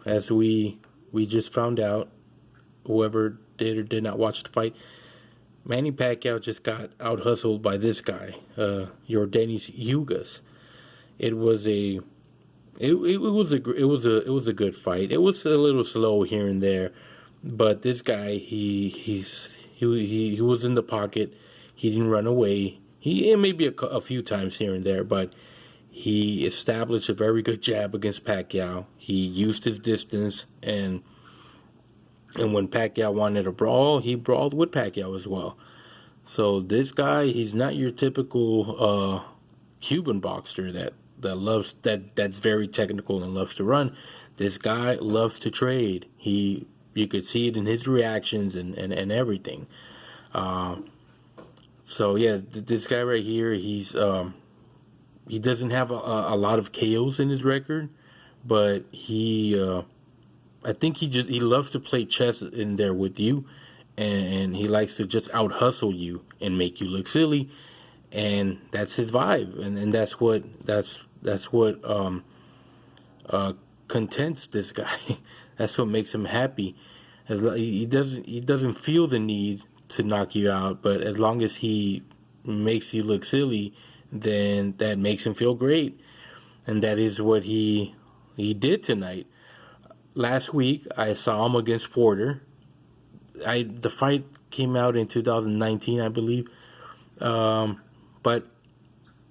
as we just found out, whoever did or did not watch the fight, Manny Pacquiao just got out hustled by this guy, Yordenis Ugas. It was a it was a good fight. It was a little slow here and there, but this guy he was in the pocket. He didn't run away. He maybe a few times here and there, but he established a very good jab against Pacquiao. He used his distance, and when Pacquiao wanted a brawl, he brawled with Pacquiao as well. So this guy, he's not your typical Cuban boxer that's very technical and loves to run. This guy loves to trade. You could see it in his reactions and everything. So yeah, this guy right here, he doesn't have a lot of KOs in his record, but I think he loves to play chess in there with you, and he likes to just out hustle you and make you look silly, and that's his vibe, and that's what contents this guy. That's what makes him happy. He doesn't feel the need to knock you out, but as long as he makes you look silly, then that makes him feel great, and that is what he did tonight. Last week I saw him against Porter. The fight came out in 2019, I believe, but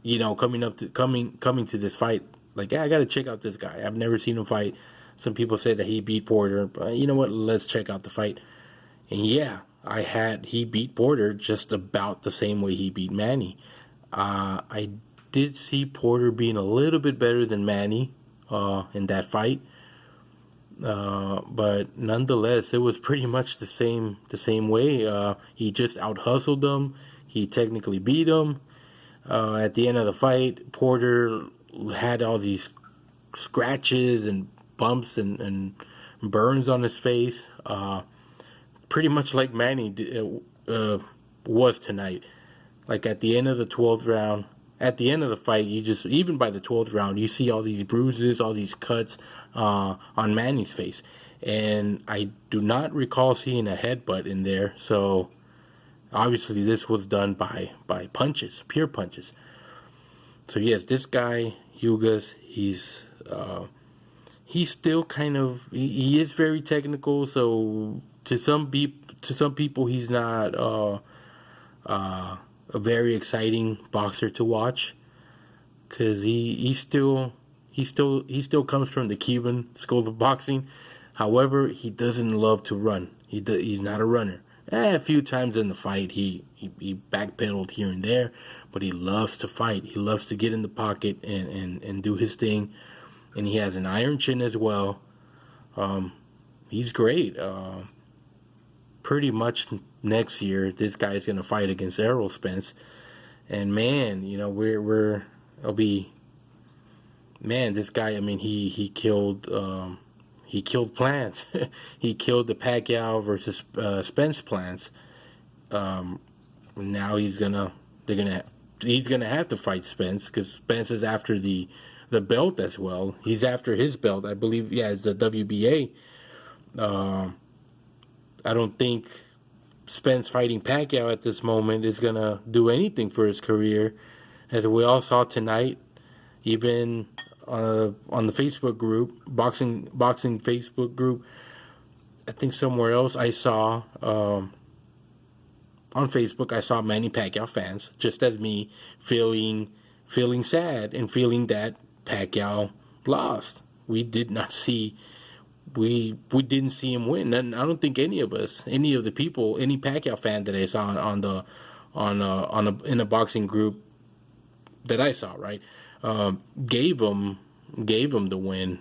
coming to this fight, like, yeah, I got to check out this guy. I've never seen him fight. Some people say that he beat Porter, but you know what? Let's check out the fight. And yeah, he beat Porter just about the same way he beat Manny. I did see Porter being a little bit better than Manny in that fight, but nonetheless, it was pretty much the same way. He just out hustled him. He technically beat him. At the end of the fight, Porter had all these scratches and bumps and burns on his face, pretty much like Manny was tonight. Like at the end of the 12th round, at the end of the fight, even by the 12th round, you see all these bruises, all these cuts on Manny's face. And I do not recall seeing a headbutt in there, so obviously this was done by punches, pure punches. So yes, this guy, Ugas, he's still kind of, he is very technical, so to some people he's not a very exciting boxer to watch, because he still comes from the Cuban school of boxing. However, he doesn't love to run. He's not a runner. A few times in the fight he backpedaled here and there, but he loves to fight. He loves to get in the pocket and do his thing, and he has an iron chin as well. He's great. Pretty much next year, this guy's gonna fight against Errol Spence, and man, this guy. I mean, he killed plans. He killed the Pacquiao versus Spence plans. Now he's gonna have to fight Spence, because Spence is after the belt as well. He's after his belt, I believe. Yeah, it's the WBA. I don't think Spence fighting Pacquiao at this moment is gonna do anything for his career, as we all saw tonight. Even on the Facebook group, boxing Facebook group, I think somewhere else I saw on Facebook, I saw Manny Pacquiao fans, just as me, feeling sad and feeling that Pacquiao lost. We didn't see him win, and I don't think any of the people, any Pacquiao fan that I saw in a boxing group that I saw, right, gave him the win.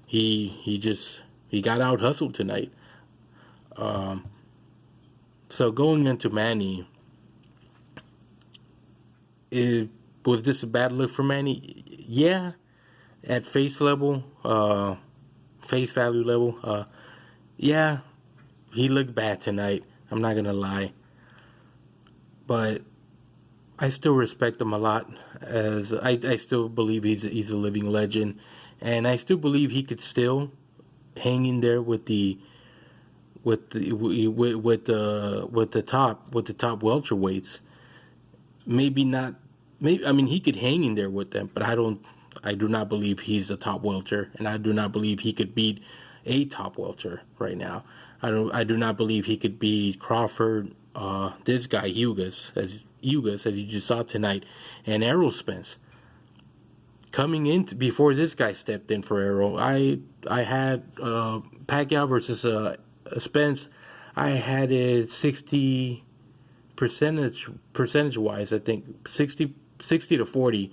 He got out hustled tonight. So going into Manny, was this a bad look for Manny? Yeah, at face value level, yeah, he looked bad tonight. I'm not gonna lie, but I still respect him a lot, as I still believe he's a living legend, and I still believe he could still hanging there with the top welterweights. Maybe not. Maybe I mean he could hang in there with them, but I do not believe he's a top welter, and I do not believe he could beat a top welter right now. I do not believe he could beat Crawford, this guy Ugas, as you just saw tonight, and Errol Spence. Coming in before this guy stepped in for Errol, I had Pacquiao versus Spence. I had it 60 percentage wise. I think 60 to 40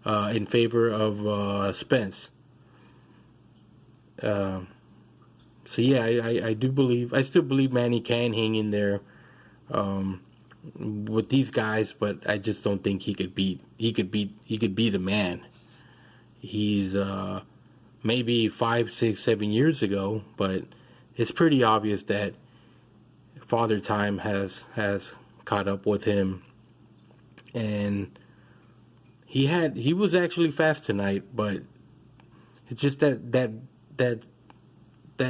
in favor of Spence. So yeah, I still believe Manny can hang in there with these guys, but I just don't think he could be the man. He's maybe 5, 6, 7 years ago, but it's pretty obvious that Father Time has caught up with him, and he was actually fast tonight, but it's just that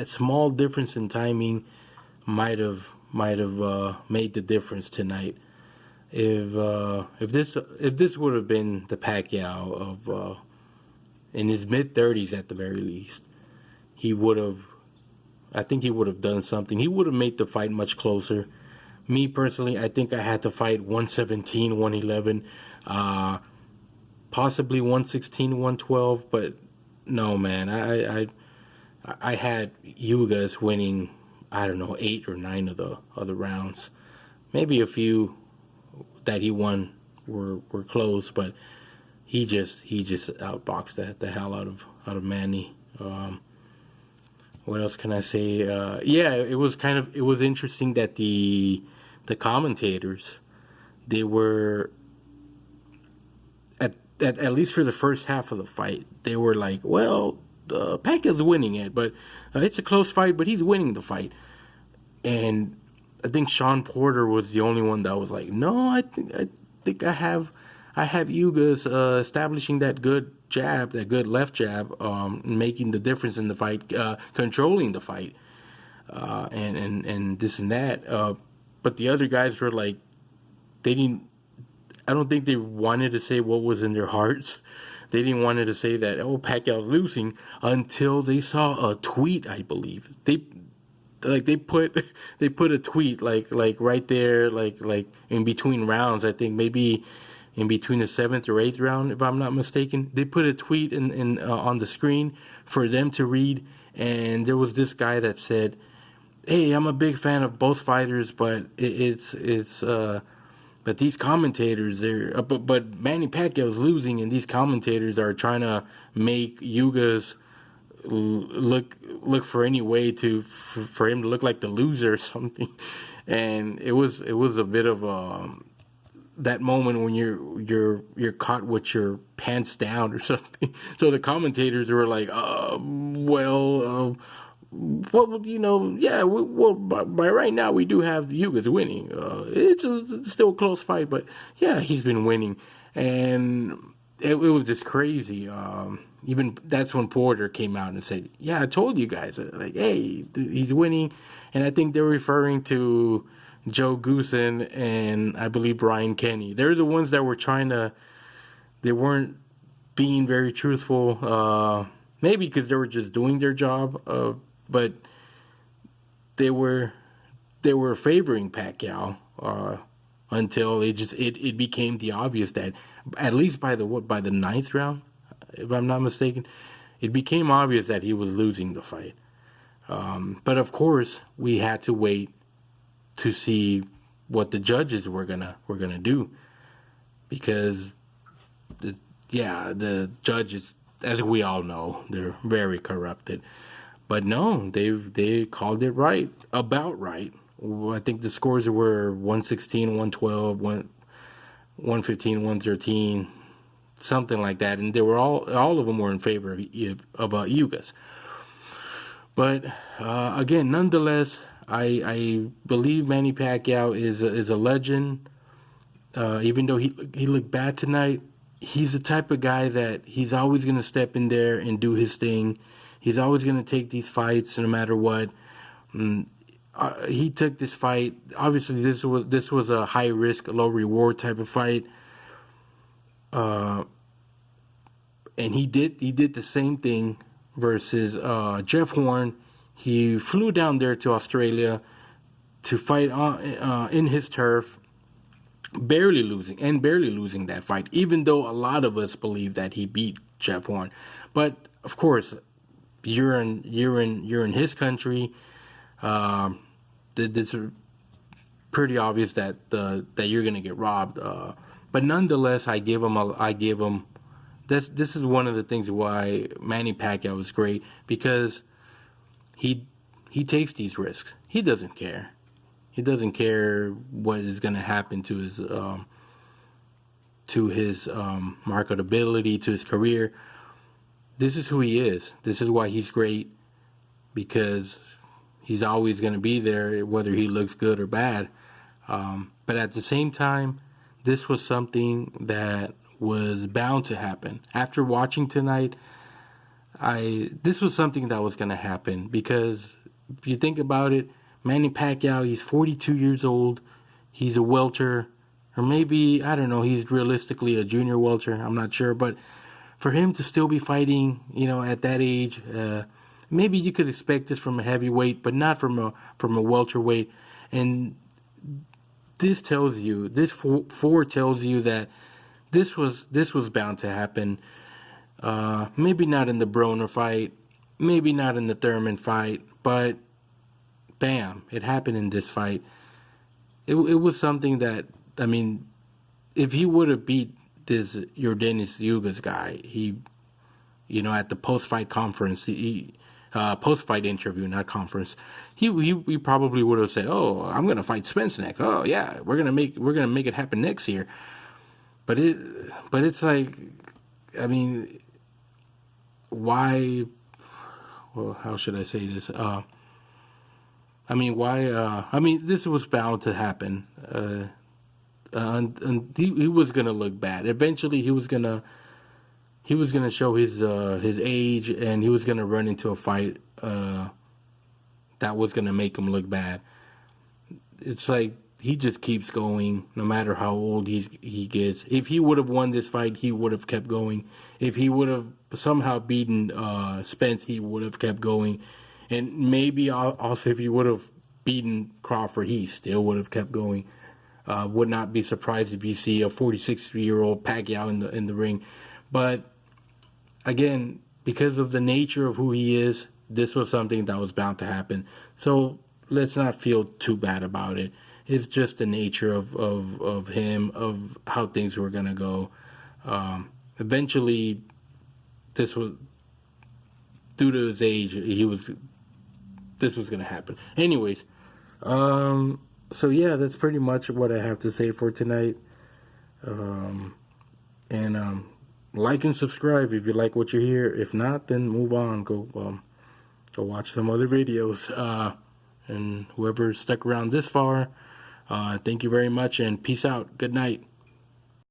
small difference in timing might have made the difference tonight. If this would have been the Pacquiao of in his mid-30s at the very least, I think he would have done something. He would have made the fight much closer. Me personally, I think I had to fight 117, 111, possibly 116, 112, but no, man, I had Ugas winning, I don't know, 8 or 9 of the other rounds. Maybe a few that he won were close, but he just outboxed the hell out of Manny. What else can I say? Yeah, it was interesting that the commentators, they were at least for the first half of the fight, they were like, well, Pacquiao's winning it, but it's a close fight, but he's winning the fight. And I think Sean Porter was the only one that was like, no, I think I have Ugas establishing that good jab, that good left jab, making the difference in the fight, controlling the fight, and this and that. But the other guys were like, they didn't. I don't think they wanted to say what was in their hearts. They didn't want to say that, oh, Pacquiao's losing, until they saw a tweet, I believe. They put a tweet like right there, like in between rounds. I think maybe in between the 7th or 8th round, if I'm not mistaken. They put a tweet in on the screen for them to read, and there was this guy that said, hey, I'm a big fan of both fighters, but but these commentators, but Manny Pacquiao's losing, and these commentators are trying to make Ugas look for any way for him to look like the loser or something. And it was a bit of that moment when you're caught with your pants down or something. So the commentators were like, well, yeah, well, by right now we do have the Ugas winning. It's still a close fight, but yeah, he's been winning, and it was just crazy. Even that's when Porter came out and said, "Yeah, I told you guys, like, hey, he's winning," and I think they're referring to Joe Goosen and I believe Brian Kenny. They're the ones that were they weren't being very truthful. Maybe because they were just doing their job. But they were favoring Pacquiao until it became the obvious that, at least by the 9th round, if I'm not mistaken, it became obvious that he was losing the fight. But of course, we had to wait to see what the judges were gonna do, because the judges, as we all know, they're very corrupted. But no, they called it right, about right. I think the scores were 116, 112, 115, 113, something like that, and they were all of them were in favor of Ugas. But again, nonetheless, I believe Manny Pacquiao is a legend. Even though he looked bad tonight, he's the type of guy that he's always going to step in there and do his thing. He's always going to take these fights no matter what. He took this fight. Obviously, this was a high risk, low reward type of fight. And he did the same thing versus Jeff Horn. He flew down there to Australia to fight in his turf, barely losing that fight, even though a lot of us believe that he beat Jeff Horn. But of course, you're in his country. It's pretty obvious that you're gonna get robbed. But nonetheless, I give him. This is one of the things why Manny Pacquiao is great, because he takes these risks. He doesn't care. He doesn't care what is going to happen to his marketability, to his career. This is who he is. This is why he's great, because he's always going to be there, whether he looks good or bad. But at the same time, this was something that was bound to happen. After watching tonight, this was something that was going to happen, because if you think about it, Manny Pacquiao, he's 42 years old. He's a welter, or maybe, I don't know, he's realistically a junior welter. I'm not sure. But for him to still be fighting, at that age, maybe you could expect this from a heavyweight, but not from a welterweight. And this foretells you that this was bound to happen. Maybe not in the Broner fight, maybe not in the Thurman fight, but bam, it happened in this fight. It was something that, I mean, if he would have beat this Yordenis Ugas guy, at the post-fight conference, post-fight interview, not conference, he probably would have said, "Oh, I'm gonna fight Spence next. Oh yeah, we're gonna make it happen next year." But it's like, I mean, why? Well, how should I say this? This was bound to happen. And he was gonna look bad. Eventually, he was gonna show his age, and he was gonna run into a fight that was gonna make him look bad. It's like he just keeps going, no matter how old he gets. If he would have won this fight, he would have kept going. If he would have somehow beaten Spence, he would have kept going. And maybe also, if he would have beaten Crawford, he still would have kept going. Would not be surprised if you see a 46-year-old Pacquiao in the ring. But again, because of the nature of who he is, this was something that was bound to happen. So let's not feel too bad about it. It's just the nature of him, of how things were gonna go. Eventually, this was due to his age. This was gonna happen. Anyways, so yeah, that's pretty much what I have to say for tonight. And like and subscribe if you like what you hear. If not, then move on. Go watch some other videos. And whoever stuck around this far, thank you very much, and peace out. Good night.